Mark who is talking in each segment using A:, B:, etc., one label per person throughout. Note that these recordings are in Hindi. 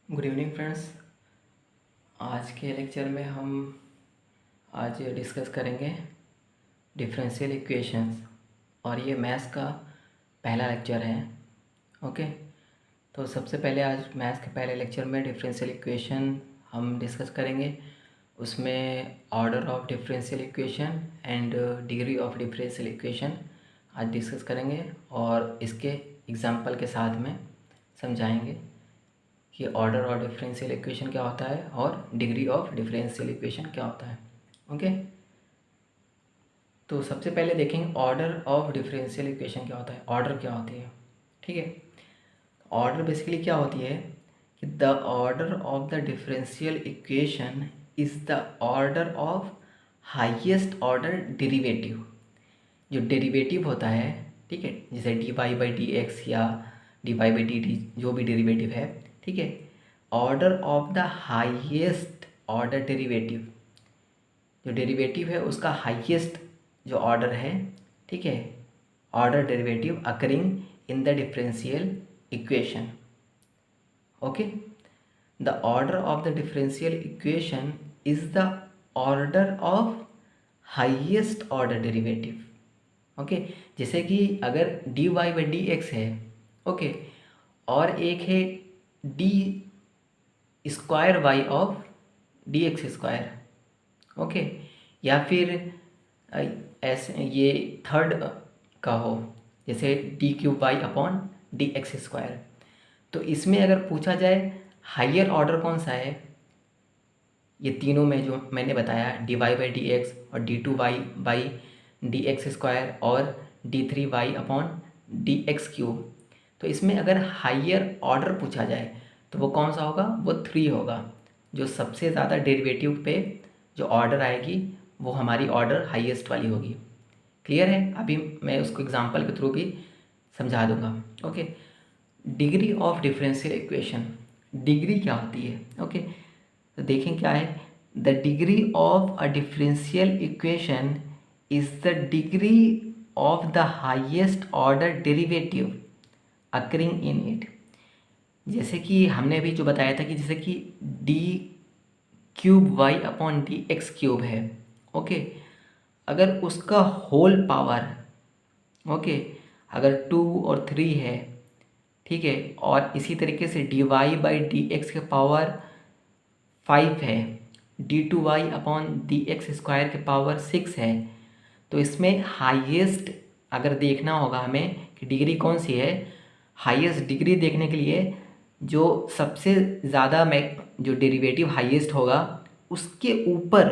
A: Good evening friends. आज के लेक्चर में हम आज डिस्कस करेंगे डिफरेंशियल इक्वेशंस और ये मैथ्स का पहला लेक्चर है। ओके, तो सबसे पहले आज मैथ्स के पहले लेक्चर में डिफरेंशियल इक्वेशन हम डिस्कस करेंगे। उसमें order of differential equation and degree of differential equation आज डिस्कस करेंगे और इसके एग्जांपल के साथ में समझाएंगे कि ऑर्डर ऑफ डिफरेंशियल इक्वेशन क्या होता है और डिग्री ऑफ डिफरेंशियल इक्वेशन क्या होता है। ओके, तो सबसे पहले देखेंगे ऑर्डर ऑफ डिफरेंशियल इक्वेशन क्या होता है, ऑर्डर क्या होती है। ठीक है, ऑर्डर बेसिकली क्या होती है कि the order of the differential equation is the order of highest order derivative. जो डेरिवेटिव होता है, ठीक है, जैसे d Y by D x या d Y by d t, जो भी डेरिवेटिव है, ठीक है, order of the highest order derivative, जो डेरिवेटिव है उसका हाईएस्ट जो ऑर्डर है, ठीक है, order derivative occurring in the differential equation. Okay, the order of the differential equation is the order of highest order derivative. Okay, जैसे कि अगर D Y by D X है, ओके, और एक है D square Y of D x square, okay, या फिर ऐसे ये थर्ड का हो, जैसे D cube Y upon D x square. तो इसमें अगर पूछा जाए हायर ऑर्डर कौन सा है, ये तीनों में जो मैंने बताया d Y by D x और d two y by D x square और d three y upon D x cube, तो इसमें अगर हायर ऑर्डर पूछा जाए तो वो कौन सा होगा, वो थ्री होगा। जो सबसे ज़्यादा डेरिवेटिव पे जो ऑर्डर आएगी वो हमारी ऑर्डर हाईएस्ट वाली होगी। क्लियर है? अभी मैं उसको एग्जांपल के थ्रू भी समझा दूंगा। Okay, degree of differential equation, degree क्या होती है? ओके, तो देखें क्या है, the degree of a differential equation is the degree of the highest order derivative occurring in it. जैसे कि हमने अभी जो बताया था कि जैसे कि D cube Y upon D x cube है, ओके, अगर उसका होल पावर, ओके, अगर 2 और 3 है, ठीक है, और इसी तरीके से D Y by D X के पावर 5 है, D two Y upon D x square के पावर 6 है, तो इसमें हाईएस्ट अगर देखना होगा हमें कि डिग्री कौन सी है, हाईएस्ट डिग्री देखने के लिए जो सबसे ज़्यादा में जो डेरिवेटिव हाईएस्ट होगा उसके ऊपर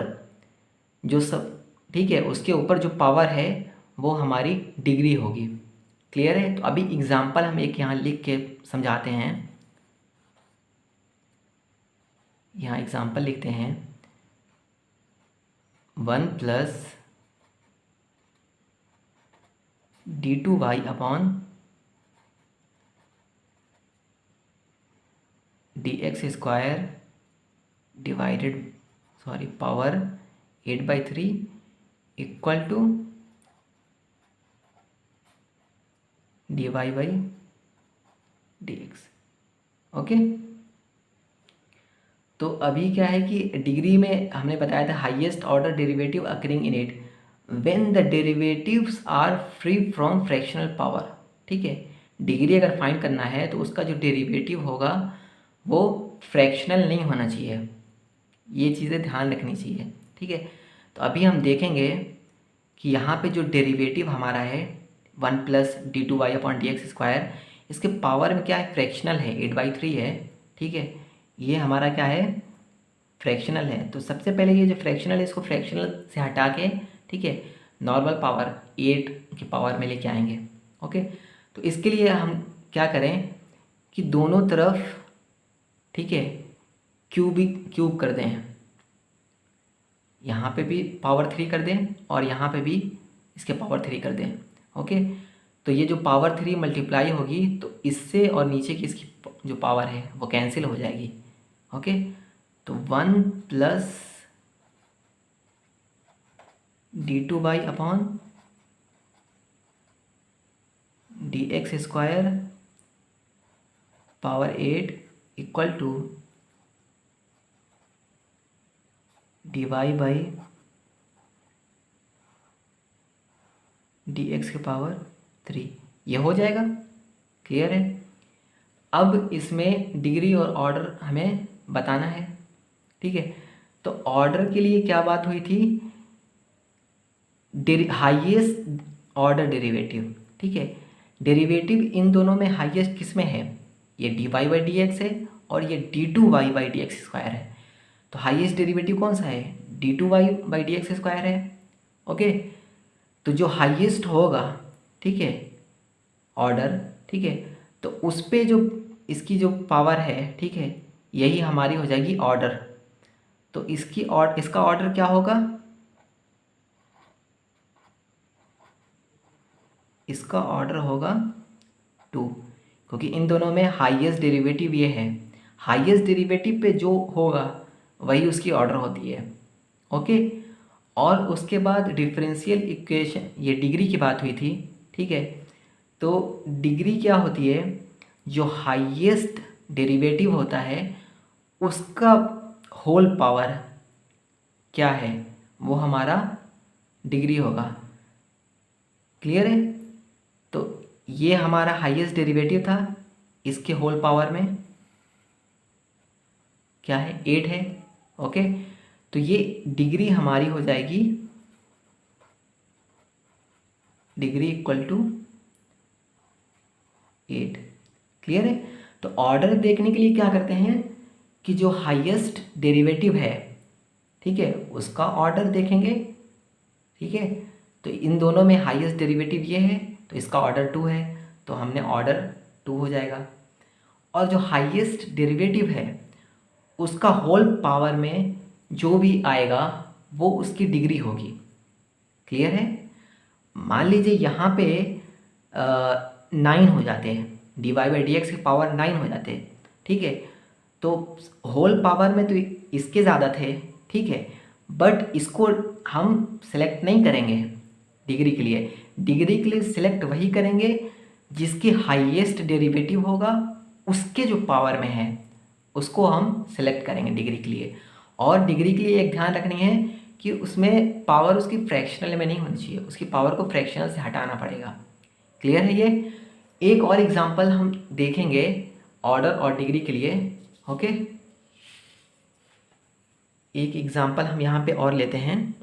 A: जो सब, ठीक है, उसके ऊपर जो पावर है वो हमारी डिग्री होगी। क्लियर है? तो अभी एग्जांपल हम एक यहाँ लिख के समझाते हैं। यहाँ एग्जांपल लिखते हैं 1 plus D two Y upon D x square divided power 8/3 equal to D Y by D X. Okay, तो अभी क्या है कि डिग्री में हमने बताया था highest order derivative occurring in it when the derivatives are free from fractional power. ठीक है, डिग्री अगर फाइंड करना है तो उसका जो डेरिवेटिव होगा वो फ्रैक्शनल नहीं होना चाहिए, ये चीज़ें ध्यान रखनी चाहिए। ठीक है, तो अभी हम देखेंगे कि यहाँ पे जो डेरिवेटिव हमारा है 1 plus D two Y upon D x square, इसके पावर में क्या है, फ्रैक्शनल है, 8/3 है। ठीक है, ये हमारा क्या है, फ्रैक्शनल है। तो सबसे पहले ये जो फ्रैक्शनल है इसको फ्रैक्शनल से हटा के, ठीक है, नॉर्मल पावर 8 की पावर में लेके आएंगे। ओके, तो इसके लिए हम क्या करें कि दोनों तरफ, ठीक है, क्यूब कर दें, यहाँ पे भी पावर 3 कर दें और यहाँ पे भी इसके पावर 3 कर दें। ओके, तो ये जो पावर 3 मल्टीप्लाई होगी तो इससे और नीचे की इसकी जो पावर है वो कैंसिल हो जाएगी। ओके, तो 1 plus D two Y upon D x square power 8 equal to dy by dx की पावर 3, ये हो जाएगा। क्लियर है। अब इसमें डिग्री और ऑर्डर हमें बताना है। ठीक है, तो ऑर्डर के लिए क्या बात हुई थी, हाईएस्ट ऑर्डर डेरिवेटिव। ठीक है, डेरिवेटिव इन दोनों में हाईएस्ट किस में है, ये dy बाई डी एक्स है और ये d2y by D x square है। तो हाईएस्ट डेरिवेटिव कौन सा है, d2y by D x square है। ओके, तो जो हाईएस्ट होगा, ठीक है, ऑर्डर, ठीक है, तो उस पे जो इसकी जो पावर है, ठीक है, यही हमारी हो जाएगी ऑर्डर। तो इसका ऑर्डर क्या होगा, इसका ऑर्डर होगा 2, क्योंकि इन दोनों में हाईएस्ट डेरिवेटिव ये है। हाईएस्ट डेरिवेटिव पे जो होगा वही उसकी ऑर्डर होती है। ओके, और उसके बाद डिफरेंशियल इक्वेशन, ये डिग्री की बात हुई थी। ठीक है, तो डिग्री क्या होती है, जो हाईएस्ट डेरिवेटिव होता है उसका होल पावर क्या है, वो हमारा डिग्री होगा। क्लियर है। तो ये हमारा हाईएस्ट डेरिवेटिव था, इसके होल पावर में क्या है, 8 है। ओके, तो ये डिग्री हमारी हो जाएगी, डिग्री इक्वल टू 8। क्लियर है। तो ऑर्डर देखने के लिए क्या करते हैं कि जो हाईएस्ट डेरिवेटिव है, ठीक है, उसका ऑर्डर देखेंगे। ठीक है, तो इन दोनों में हाईएस्ट डेरिवेटिव ये है, तो इसका ऑर्डर 2 है, तो हमने ऑर्डर 2 हो जाएगा। और जो हाईएस्ट डेरिवेटिव है उसका होल पावर में जो भी आएगा वो उसकी डिग्री होगी। क्लियर है। मान लीजिए यहाँ पे 9 हो जाते हैं, dy बाई डी एक्स की पावर 9 हो जाते हैं। ठीक है, तो होल पावर में तो इसके ज़्यादा थे। ठीक है, बट इसको हम सेलेक्ट नहीं करेंगे डिग्री के लिए। डिग्री के लिए सिलेक्ट वही करेंगे जिसकी हाईएस्ट डेरिवेटिव होगा, उसके जो पावर में है उसको हम सेलेक्ट करेंगे डिग्री के लिए। और डिग्री के लिए एक ध्यान रखनी है कि उसमें पावर उसकी फ्रैक्शनल में नहीं होनी चाहिए, उसकी पावर को फ्रैक्शनल से हटाना पड़ेगा। क्लियर है ये। एक और एग्जांपल हम देखेंगे ऑर्डर और डिग्री के लिए। ओके, एक एग्जांपल हम यहाँ पे और लेते हैं,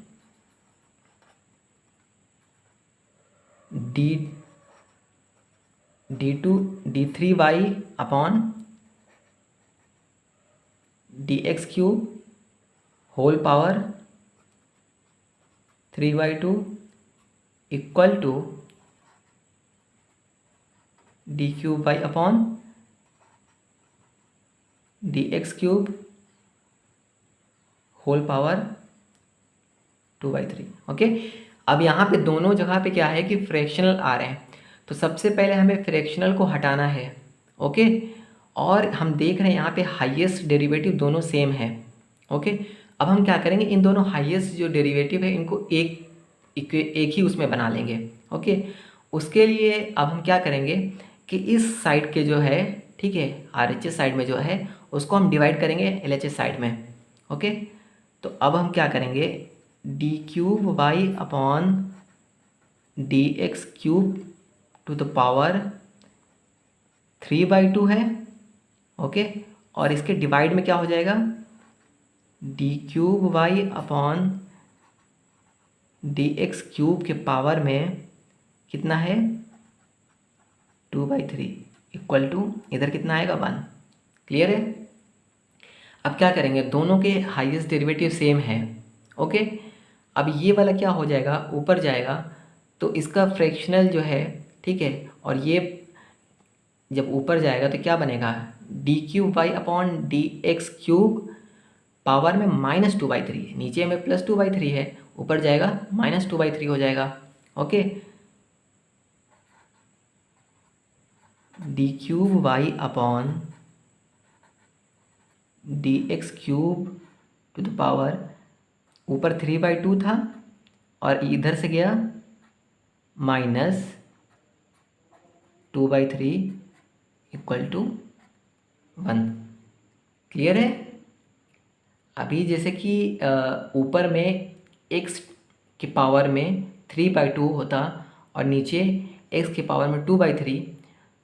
A: d3y upon D x cube whole power 3/2 equal to D cube Y upon D x cube whole power 2/3। Okay, अब यहाँ पे दोनों जगह पे क्या है कि फ्रैक्शनल आ रहे हैं, तो सबसे पहले हमें फ्रैक्शनल को हटाना है। ओके, और हम देख रहे हैं यहाँ पे हाईएस्ट डेरिवेटिव दोनों सेम है। ओके, अब हम क्या करेंगे, इन दोनों हाईएस्ट जो डेरिवेटिव है इनको एक ही उसमें बना लेंगे। ओके, उसके लिए अब हम क्या करेंगे कि इस साइड के जो है, ठीक है, RHS साइड में जो है उसको हम डिवाइड करेंगे LHS साइड में। ओके, तो अब हम क्या करेंगे, D cube Y upon D x cube to the power 3/2 है। ओके, और इसके डिवाइड में क्या हो जाएगा, D cube Y upon D x cube के पावर में कितना है 2/3 इक्वल टू इधर कितना आएगा 1। क्लियर है। अब क्या करेंगे, दोनों के हाईएस्ट डेरिवेटिव सेम है। ओके, अब ये वाला क्या हो जाएगा, ऊपर जाएगा, तो इसका फ्रैक्शनल जो है, ठीक है, और ये जब ऊपर जाएगा तो क्या बनेगा, D cube Y upon D x cube power में -2/3, नीचे में +2/3 है, ऊपर जाएगा -2/3 हो जाएगा। Okay, D cube Y upon D x cube to the power, ऊपर 3/2 था और इधर से गया -2/3 इक्वल टू 1। क्लियर है। अभी जैसे कि ऊपर में x की पावर में 3/2 होता और नीचे x की पावर में 2/3,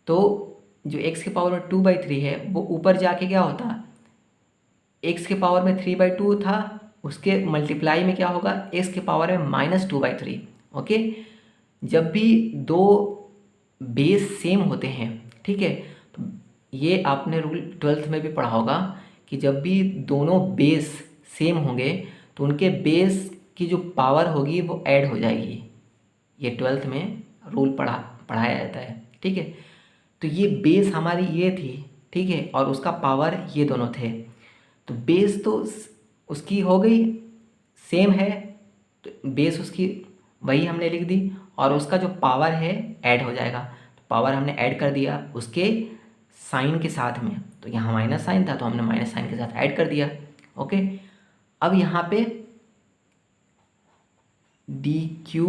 A: तो जो x की पावर में 2/3 है वो ऊपर जाके क्या होता, x की पावर में 3/2 था, उसके मल्टीप्लाई में क्या होगा, x की पावर में -2/3। ओके, जब भी दो बेस सेम होते हैं, ठीक है, तो ये आपने रूल 12th में भी पढ़ा होगा कि जब भी दोनों बेस सेम होंगे तो उनके बेस की जो पावर होगी वो ऐड हो जाएगी। ये 12th में रूल पढ़ाया जाता है, ठीक है। तो ये बेस हमारी ये थी, ठीक है, और उसका पावर ये दोनों थे। तो बेस तो उसकी हो गई सेम है, तो बेस उसकी वही हमने लिख दी, और उसका जो पावर है ऐड हो जाएगा। तो पावर हमने ऐड कर दिया उसके साइन के साथ में, तो यहाँ माइनस साइन था तो हमने माइनस साइन के साथ ऐड कर दिया। ओके, अब यहाँ पे d³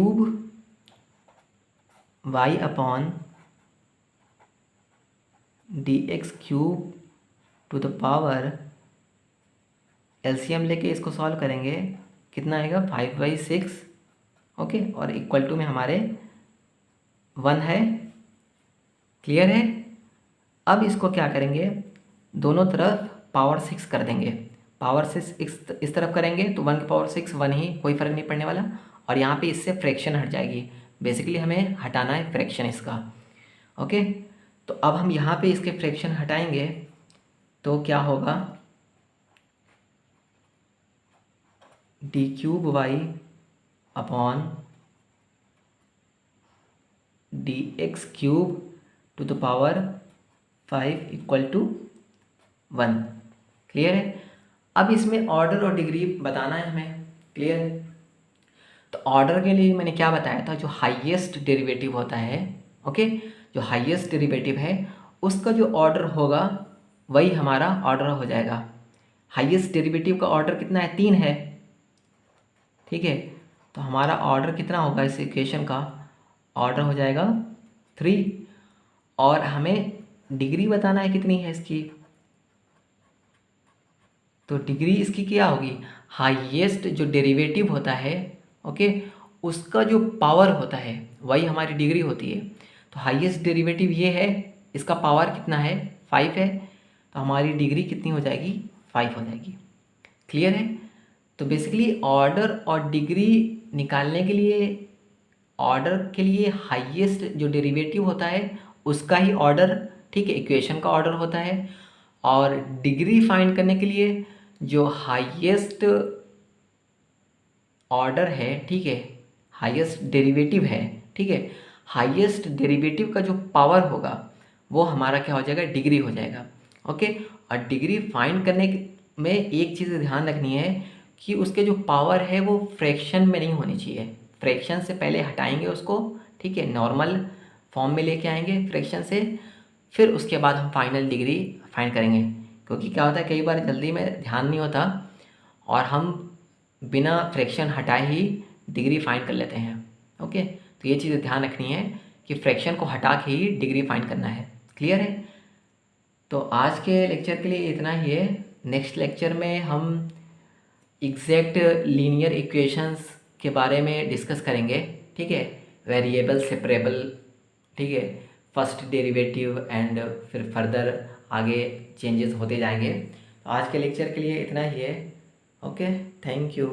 A: y upon dx³ to the power, LCM लेके इसको सॉल्व करेंगे, कितना आएगा 5/6। ओके, और इक्वल टू में हमारे 1 है। क्लियर है। अब इसको क्या करेंगे, दोनों तरफ पावर 6 कर देंगे। पावर 6 इस तरफ करेंगे तो 1 की पावर 6 1 ही, कोई फ़र्क नहीं पड़ने वाला। और यहाँ पे इससे फ्रैक्शन हट जाएगी, बेसिकली हमें हटाना है फ्रैक्शन इसका। ओके, तो अब हम यहाँ पे इसके फ्रैक्शन हटाएंगे तो क्या होगा, d³ upon dx³ to the power 5 equal to 1। Clear है। अब इसमें ऑर्डर और डिग्री बताना है हमें। क्लियर है। तो ऑर्डर के लिए मैंने क्या बताया था, जो हाईएस्ट डेरिवेटिव होता है, ओके, जो हाईएस्ट डेरिवेटिव है उसका जो ऑर्डर होगा वही हमारा ऑर्डर हो जाएगा। हाईएस्ट डेरिवेटिव का ऑर्डर कितना है, 3 है, ठीक है। तो हमारा ऑर्डर कितना होगा, इस इक्वेशन का ऑर्डर हो जाएगा 3। और हमें डिग्री बताना है कितनी है इसकी, तो डिग्री इसकी क्या होगी, हाईएस्ट जो डेरिवेटिव होता है, ओके, उसका जो पावर होता है वही हमारी डिग्री होती है। तो हाईएस्ट डेरिवेटिव ये है, इसका पावर कितना है, 5 है, तो हमारी डिग्री कितनी हो जाएगी, 5 हो जाएगी। क्लियर है। तो बेसिकली ऑर्डर और डिग्री निकालने के लिए, ऑर्डर के लिए हाईएस्ट जो डेरिवेटिव होता है उसका ही ऑर्डर, ठीक है, इक्वेशन का ऑर्डर होता है। और डिग्री फाइंड करने के लिए जो हाईएस्ट ऑर्डर है, ठीक है, हाईएस्ट डेरिवेटिव है, ठीक है, हाईएस्ट डेरिवेटिव का जो पावर होगा वो हमारा क्या हो जाएगा, डिग्री हो जाएगा। ओके, और डिग्री फाइंड करने में एक चीज़ ध्यान रखनी है कि उसके जो पावर है वो फ्रैक्शन में नहीं होनी चाहिए। फ्रैक्शन से पहले हटाएंगे उसको, ठीक है, नॉर्मल फॉर्म में लेके आएंगे फ्रैक्शन से, फिर उसके बाद हम फाइनल डिग्री फाइंड करेंगे। क्योंकि क्या होता है, कई बार जल्दी में ध्यान नहीं होता और हम बिना फ्रैक्शन हटाए ही डिग्री फाइंड कर लेते हैं। ओके, तो ये चीज़ ध्यान रखनी है कि फ्रैक्शन को हटा के ही डिग्री फाइंड करना है। क्लियर है। तो आज के लेक्चर के लिए इतना ही है। नेक्स्ट लेक्चर में हम एग्जैक्ट लीनियर इक्वेशंस के बारे में डिस्कस करेंगे, ठीक है, वेरिएबल सेपरेबल, ठीक है, फर्स्ट डेरिवेटिव एंड फिर फर्दर आगे चेंजेस होते जाएंगे। तो आज के लेक्चर के लिए इतना ही है। Okay, thank you.